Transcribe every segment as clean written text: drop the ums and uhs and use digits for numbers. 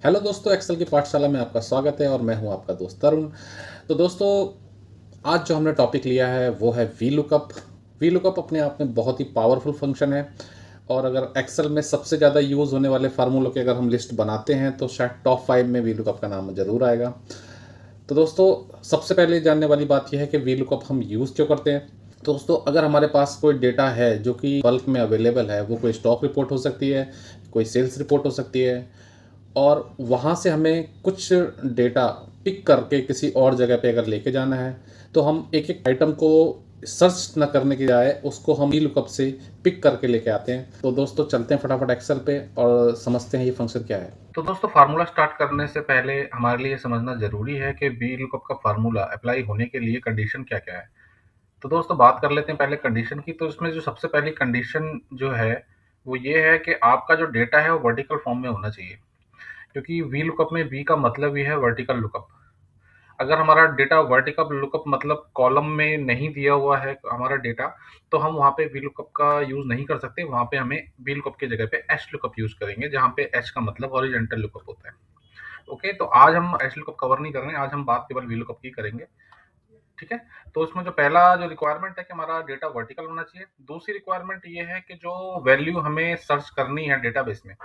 Hello दोस्तों, Excel की पाठशाला में आपका स्वागत है और मैं हूं आपका दोस्त तरुण। तो दोस्तों, आज जो हमने टॉपिक लिया है वो है वी लुकअप। वी लुकअप अपने आप में बहुत ही पावरफुल फंक्शन है और अगर एक्सेल में सबसे ज़्यादा यूज़ होने वाले फार्मूलों की अगर हम लिस्ट बनाते हैं तो शायद टॉप 5 में वी लुकअप का नाम ज़रूर आएगा। तो दोस्तों, सबसे पहले जानने वाली बात यह है कि वी लुकअप हम यूज़ क्यों करते हैं। तो दोस्तों, अगर हमारे पास कोई डेटा है जो कि बल्क में अवेलेबल है, वो कोई स्टॉक रिपोर्ट हो सकती है, कोई सेल्स रिपोर्ट हो सकती है, और वहाँ से हमें कुछ डेटा पिक करके किसी और जगह पे अगर लेके जाना है, तो हम एक एक आइटम को सर्च न करने की बजाय उसको हम वी लुकअप से पिक करके लेके आते हैं। तो दोस्तों, चलते हैं फटाफट एक्सेल पे और समझते हैं ये फंक्शन क्या है। तो दोस्तों, फार्मूला स्टार्ट करने से पहले हमारे लिए समझना जरूरी है कि वी लुकअप का फार्मूला अप्लाई होने के लिए कंडीशन क्या क्या है। तो दोस्तों, बात कर लेते हैं पहले कंडीशन की। तो इसमें जो सबसे पहली कंडीशन जो है वो ये है कि आपका जो डेटा है वो वर्टिकल फॉर्म में होना चाहिए, क्योंकि वी लुकअप में वी का मतलब ही है वर्टिकल लुकअप। अगर हमारा डेटा वर्टिकल लुकअप मतलब कॉलम में नहीं दिया हुआ है हमारा डेटा, तो हम वहाँ पे वी लुकअप का यूज नहीं कर सकते। वहाँ पे हमें वी लुकअप की जगह पे एच लुकअप यूज करेंगे, जहाँ पे एच का मतलब हॉरिजॉन्टल लुकअप होता है। ओके, तो आज हम एच लुकअप कवर नहीं कर रहे हैं, आज हम बात केवल वी लुकअप की करेंगे। ठीक है। तो उसमें जो पहला जो रिक्वायरमेंट है कि हमारा डेटा वर्टिकल होना चाहिए। दूसरी रिक्वायरमेंट ये है कि जो वैल्यू हमें सर्च करनी है डेटाबेस में,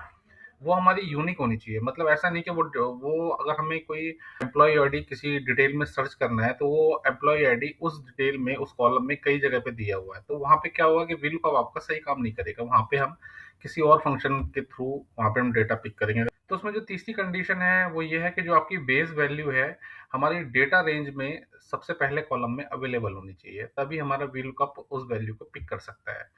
वो हमारी यूनिक होनी चाहिए। मतलब ऐसा नहीं कि वो अगर हमें कोई एम्प्लॉय आईडी किसी डिटेल में सर्च करना है, तो वो एम्प्लॉय आईडी उस डिटेल में उस कॉलम में कई जगह पे दिया हुआ है, तो वहाँ पे क्या होगा कि वी लुकअप आपका सही काम नहीं करेगा। वहाँ पे हम किसी और फंक्शन के थ्रू वहाँ पे हम डेटा पिक करेंगे। तो उसमें जो तीसरी कंडीशन है वो ये है कि जो आपकी बेस वैल्यू है हमारी डेटा रेंज में सबसे पहले कॉलम में अवेलेबल होनी चाहिए, तभी हमारा वी लुकअप उस वैल्यू को पिक कर सकता है।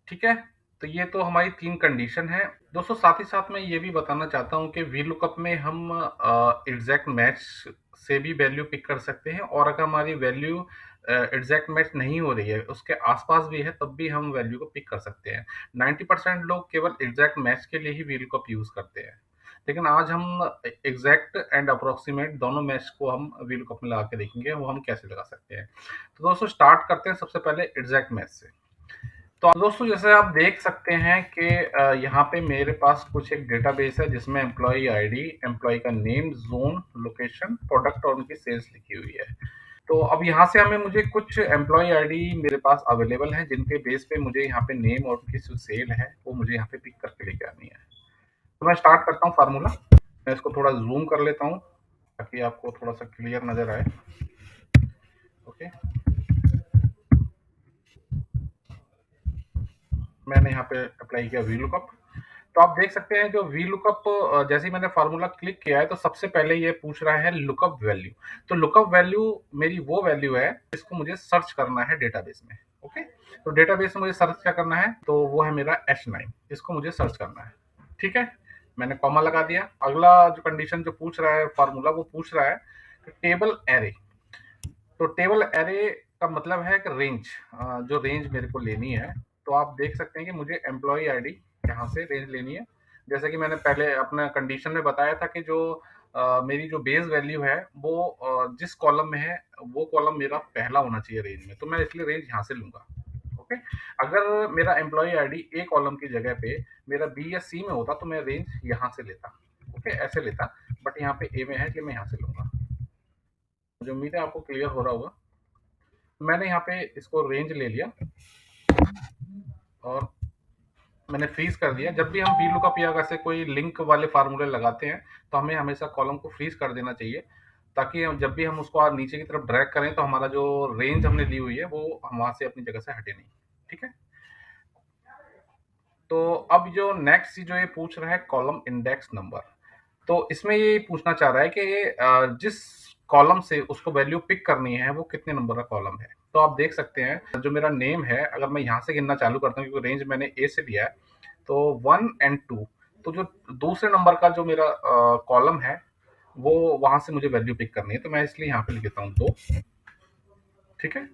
ठीक है। तो ये तो हमारी 3 कंडीशन है। दोस्तों, साथ ही साथ मैं ये भी बताना चाहता हूँ कि वी लुकअप में हम एग्जैक्ट मैच से भी वैल्यू पिक कर सकते हैं, और अगर हमारी वैल्यू एग्जैक्ट मैच नहीं हो रही है, उसके आसपास भी है, तब भी हम वैल्यू को पिक कर सकते हैं। 90% लोग केवल एग्जैक्ट मैच के लिए ही वी लुकअप यूज करते हैं, लेकिन आज हम एग्जैक्ट एंड अप्रोक्सीमेट दोनों मैच को हम वी लुकअप में लगा के देखेंगे वो हम कैसे लगा सकते हैं। तो दोस्तों, स्टार्ट करते हैं सबसे पहले एग्जैक्ट मैच से। तो दोस्तों, जैसे आप देख सकते हैं कि यहाँ पे मेरे पास कुछ एक डेटाबेस है जिसमें एम्प्लॉय आईडी, एम्प्लॉय का नेम, जोन, लोकेशन, प्रोडक्ट और उनकी सेल्स लिखी हुई है। तो अब यहाँ से हमें मुझे कुछ एम्प्लॉय आईडी मेरे पास अवेलेबल हैं, जिनके बेस पे मुझे यहाँ पे नेम और उनकी जो सेल है वो मुझे यहाँ पे पिक करके लेके आनी है। तो मैं स्टार्ट करता हूँ फार्मूला। मैं इसको थोड़ा जूम कर लेता हूँ ताकि आपको थोड़ा सा क्लियर नजर आए। ओके, मैंने यहाँ पे अप्लाई किया वी लुकअप। तो आप देख सकते हैं जो वी लुकअप, जैसे ही मैंने फार्मूला क्लिक किया है तो सबसे पहले ये पूछ रहा है लुकअप वैल्यू। तो लुकअप वैल्यू मेरी वो वैल्यू है जिसको मुझे सर्च करना है डेटाबेस में। ओके, तो डेटाबेस में मुझे सर्च क्या करना है, तो वो है मेरा H9, इसको मुझे सर्च करना है। ठीक है, मैंने कॉमा लगा दिया। अगला जो कंडीशन जो पूछ रहा है फार्मूला, वो पूछ रहा है कि टेबल एरे। तो टेबल एरे का मतलब है कि रेंज, जो रेंज मेरे को लेनी है। तो आप देख सकते हैं कि मुझे एम्प्लॉय आईडी यहाँ से रेंज लेनी है। जैसे कि मैंने पहले अपना कंडीशन में बताया था कि जो मेरी जो बेस वैल्यू है वो जिस कॉलम में है वो कॉलम मेरा पहला होना चाहिए रेंज में, तो मैं इसलिए रेंज यहाँ से लूंगा। ओके, अगर मेरा एम्प्लॉय आईडी ए कॉलम की जगह पे मेरा बी या सी में होता तो मैं रेंज यहाँ से लेता। ओके, ऐसे लेता, बट यहाँ पे ए में है इसलिए मैं यहाँ से लूंगा। मुझे उम्मीद है आपको क्लियर हो रहा होगा। मैंने यहाँ पे इसको रेंज ले लिया और मैंने फ्रीज कर दिया। जब भी हम वी लुकअप या वैसे कोई लिंक वाले फार्मूले लगाते हैं तो हमें हमेशा कॉलम को फ्रीज कर देना चाहिए, ताकि जब भी हम उसको नीचे की तरफ ड्रैग करें तो हमारा जो रेंज हमने ली हुई है वो हम वहां से अपनी जगह से हटे नहीं। ठीक है। तो अब जो नेक्स्ट जो ये पूछ रहा है कॉलम इंडेक्स नंबर, तो इसमें ये पूछना चाह रहा है कि जिस कॉलम से उसको वैल्यू पिक करनी है वो कितने नंबर का कॉलम है। तो आप देख सकते हैं जो मेरा नेम है, अगर मैं यहाँ से गिनना चालू करता हूँ क्योंकि रेंज मैंने ए से लिया है, तो 1 एंड 2। तो जो दूसरे नंबर का जो मेरा कॉलम है वो वहां से मुझे वैल्यू पिक करनी है, तो मैं इसलिए यहाँ पे लिख देता हूँ 2। ठीक है।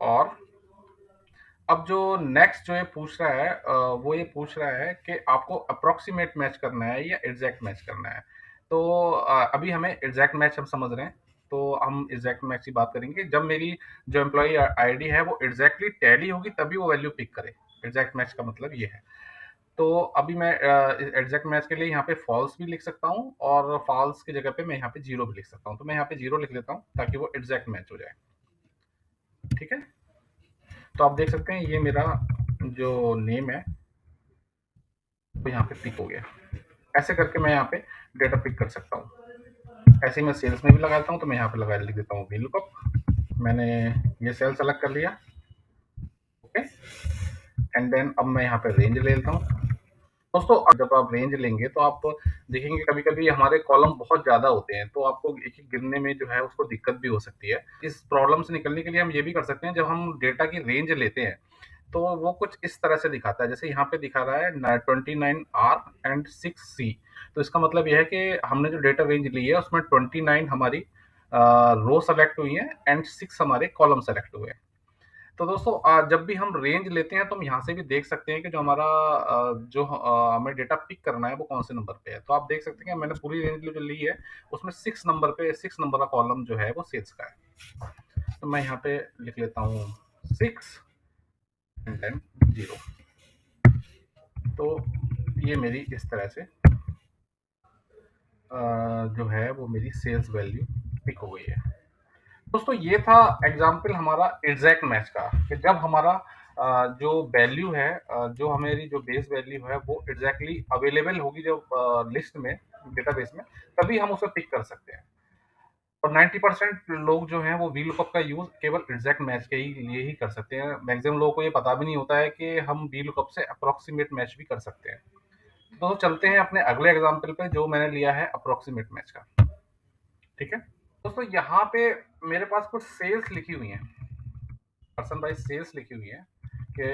और अब जो नेक्स्ट जो ये पूछ रहा है वो ये पूछ रहा है कि आपको अप्रोक्सीमेट मैच करना है या एग्जैक्ट मैच करना है। तो अभी हमें एग्जैक्ट मैच हम समझ रहे हैं, तो हम एग्जैक्ट मैच की बात करेंगे। जब मेरी जो एम्प्लॉय आईडी है वो एग्जैक्टली टैली होगी तभी वो वैल्यू पिक करे। एग्जैक्ट मैच का मतलब ये है। तो अभी मैं एग्जैक्ट मैच के लिए यहाँ पे फॉल्स भी लिख सकता हूँ और फॉल्स की जगह पे मैं यहाँ पे जीरो भी लिख सकता हूँ। तो मैं यहाँ पे जीरो लिख लेता हूँ ताकि वो एग्जैक्ट मैच हो जाए। ठीक है, तो आप देख सकते हैं ये मेरा जो नेम है वो यहाँ पे पिक हो गया। ऐसे करके मैं यहाँ पे डेटा पिक कर सकता हूँ। ऐसे ही मैं सेल्स में भी लगाता हूँ, तो मैं यहाँ पे लगा लिख देता हूँ VLOOKUP। मैंने ये सेल सेलेक्ट कर लिया। ओके, एंड देन अब मैं यहाँ पे रेंज ले लेता हूँ। दोस्तों जब आप रेंज लेंगे तो आप देखेंगे कभी कभी हमारे कॉलम बहुत ज्यादा होते हैं, तो आपको एक एक गिनने में जो है उसको दिक्कत भी हो सकती है। इस प्रॉब्लम से निकलने के लिए हम ये भी कर सकते हैं, जब हम डेटा की रेंज लेते हैं तो वो कुछ इस तरह से दिखाता है। जैसे यहाँ पे दिखा रहा है 29R एंड 6C। तो इसका मतलब यह है कि हमने जो डेटा रेंज ली है उसमें 29 हमारी रो सेलेक्ट हुई है एंड 6 हमारे कॉलम सेलेक्ट हुए हैं। तो दोस्तों जब भी हम रेंज लेते हैं तो हम यहाँ से भी देख सकते हैं कि जो हमारा हमें डेटा पिक करना है वो कौन से नंबर पे है। तो आप देख सकते हैं कि मैंने पूरी रेंज जो ली है उसमें 6 नंबर का कॉलम जो है वो सेल्स का है। तो मैं यहाँ पे लिख लेता हूँ 6 एंड देन 0। तो ये मेरी इस तरह से जो है वो मेरी सेल्स वैल्यू पिक हो गई है। दोस्तों ये था एग्जाम्पल हमारा एग्जैक्ट मैच का, कि जब हमारा जो वैल्यू है, जो हमारी जो बेस वैल्यू है वो एग्जैक्टली अवेलेबल होगी जब लिस्ट में, डेटाबेस में, तभी हम उसे पिक कर सकते हैं। और 90% लोग जो हैं वो VLOOKUP का यूज केवल एग्जैक्ट मैच के ही लिए ही कर सकते हैं। मैक्सिमम लोगों को ये पता भी नहीं होता है कि हम VLOOKUP से अप्रोक्सीमेट मैच भी कर सकते हैं। तो चलते हैं अपने अगले एग्जाम्पल पे जो मैंने लिया है अप्रोक्सीमेट मैच का। ठीक है दोस्तों, यहाँ पे मेरे पास कुछ सेल्स लिखी हुई हैं, पर्सन वाइज सेल्स लिखी हुई है कि,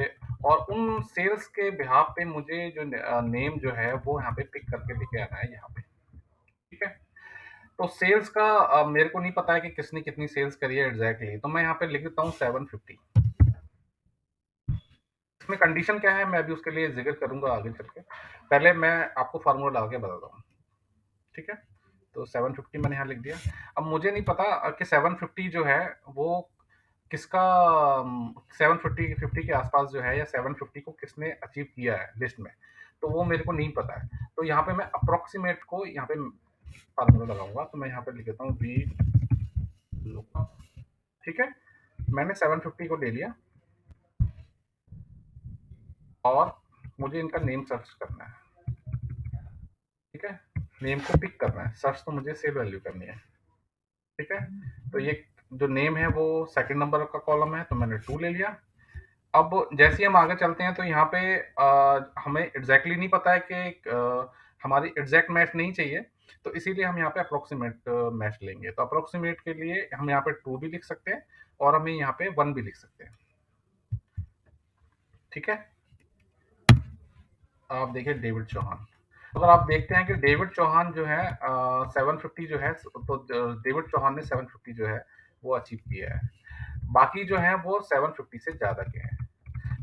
और उन सेल्स के बिहाफ पे मुझे जो नेम जो है वो यहाँ पे पिक करके लेके आना है यहाँ पे। ठीक है, तो सेल्स का मेरे को नहीं पता है कि किसने कितनी सेल्स करी है एग्जैक्टली, तो मैं यहाँ पे लिख देता हूँ 750। इसमें कंडीशन क्या है मैं अभी उसके लिए जिक्र करूंगा आगे चल के, पहले मैं आपको फार्मूला लगा के बताता हूँ। ठीक है, तो 750 मैंने यहाँ लिख दिया। अब मुझे नहीं पता कि 750 जो है वो किसका 750 के आसपास जो है, या 750 को किसने अचीव किया है लिस्ट में, तो वो मेरे को नहीं पता है। तो यहाँ पे मैं अप्रोक्सीमेट को यहाँ पे फार्मूला लगाऊंगा। तो मैं यहाँ पे लिख देता हूँ वी लुकअप। ठीक है, मैंने 750 को ले लिया और मुझे इनका नेम सर्च करना है। ठीक है, नेम को पिक करना है, सर्च तो मुझे सेव वैल्यू करनी है। ठीक है, तो ये जो नेम है वो सेकंड नंबर का कॉलम है, तो मैंने 2 ले लिया। अब जैसे ही हम आगे चलते हैं तो यहाँ पे हमें एग्जैक्टली नहीं पता है कि हमारी एग्जैक्ट मैच नहीं चाहिए, तो इसीलिए हम यहाँ पे अप्रोक्सीमेट मैच लेंगे। तो अप्रोक्सीमेट के लिए हम यहाँ पे 2 भी लिख सकते हैं और हमें यहाँ पे 1 भी लिख सकते हैं। ठीक है, आप देखिए डेविड चौहान। अगर आप देखते हैं कि डेविड चौहान जो है 750 जो है, तो डेविड चौहान ने 750 जो है वो अचीव किया है। बाकी जो है वो 750 से ज्यादा के हैं।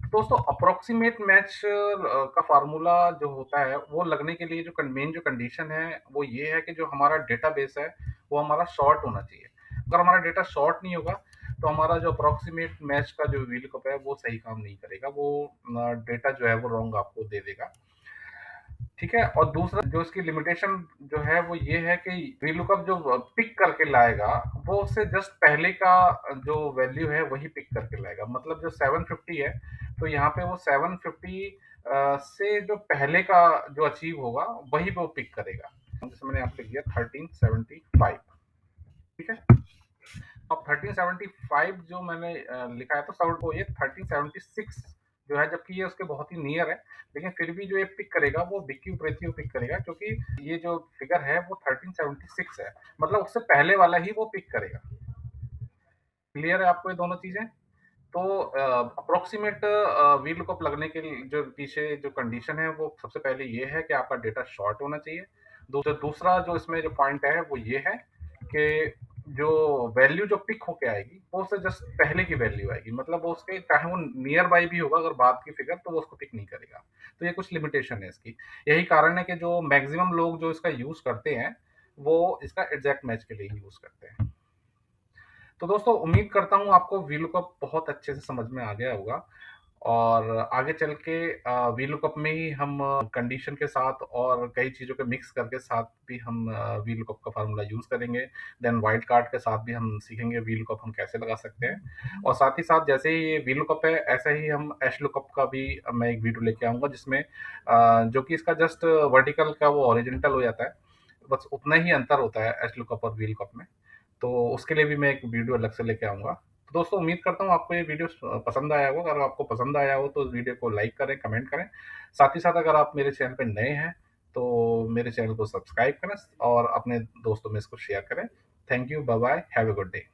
दोस्तों अप्रोक्सीमेट मैच का फार्मूला जो होता है वो लगने के लिए जो मेन जो कंडीशन है वो ये है कि जो हमारा डेटाबेस है वो हमारा शॉर्ट होना चाहिए। अगर हमारा डेटा शॉर्ट नहीं होगा तो हमारा जो अप्रोक्सीमेट मैच का जो VLOOKUP है वो सही काम नहीं करेगा, वो डेटा जो है वो रॉन्ग आपको दे देगा। ठीक है, और दूसरा जो इसकी लिमिटेशन जो है वो ये है कि VLOOKUP जो पिक करके लाएगा वो उससे जस्ट पहले का जो वैल्यू है वही पिक करके लाएगा। मतलब जो 750 है तो यहाँ पे वो 750 से जो पहले का जो अचीव होगा वही वो पिक करेगा। जैसे मैंने यहाँ पे लिख दिया 1375। ठीक है, अब 1375 जो मैंने लिखा है तो सब को ये 1376 जो है, जबकि ये उसके बहुत ही नियर है, लेकिन फिर भी जो ये पिक करेगा वो बिक्यू प्रेथियो पिक करेगा, क्योंकि ये जो फिगर है वो 1376 है, मतलब उससे पहले वाला ही वो पिक करेगा। क्लियर है आपको ये दोनों चीजें? तो अप्रोक्सीमेट VLOOKUP लगने के जो पीछे जो कंडीशन है वो सबसे पहले ये है कि आपका डेटा शॉर्ट होना चाहिए। दूसरा जो इसमें जो पॉइंट है वो ये है कि जो वैल्यू जो पिक होके आएगी वो उससे जस्ट पहले की वैल्यू आएगी, मतलब वो उसके चाहे वो नियर बाई भी होगा अगर बाद की फिगर, तो वो उसको पिक नहीं करेगा। तो ये कुछ लिमिटेशन है इसकी। यही कारण है कि जो मैक्सिमम लोग जो इसका यूज करते हैं वो इसका एग्जैक्ट मैच के लिए यूज करते हैं। तो दोस्तों उम्मीद करता हूँ आपको VLOOKUP बहुत अच्छे से समझ में आ गया होगा। और आगे चल के वी लुकअप में ही हम कंडीशन के साथ और कई चीज़ों के मिक्स करके साथ भी हम वी लुकअप का फार्मूला यूज़ करेंगे। देन वाइल्ड कार्ड के साथ भी हम सीखेंगे वी लुकअप हम कैसे लगा सकते हैं। और साथ ही साथ जैसे ही ये वी लुकअप है, ऐसे ही हम एच लुकअप का भी मैं एक वीडियो लेके आऊँगा, जिसमें जो कि इसका जस्ट वर्टिकल का वो हॉरिजॉन्टल हो जाता है। बस उतना ही अंतर होता है एच लुकअप और वी लुकअप में। तो उसके लिए भी मैं एक वीडियो अलग से लेके आऊँगा। तो दोस्तों, उम्मीद करता हूँ आपको ये वीडियो पसंद आया होगा। अगर आपको पसंद आया हो तो इस वीडियो को लाइक करें, कमेंट करें। साथ ही साथ अगर आप मेरे चैनल पे नए हैं तो मेरे चैनल को सब्सक्राइब करें और अपने दोस्तों में इसको शेयर करें। Thank you, bye bye, have a good day.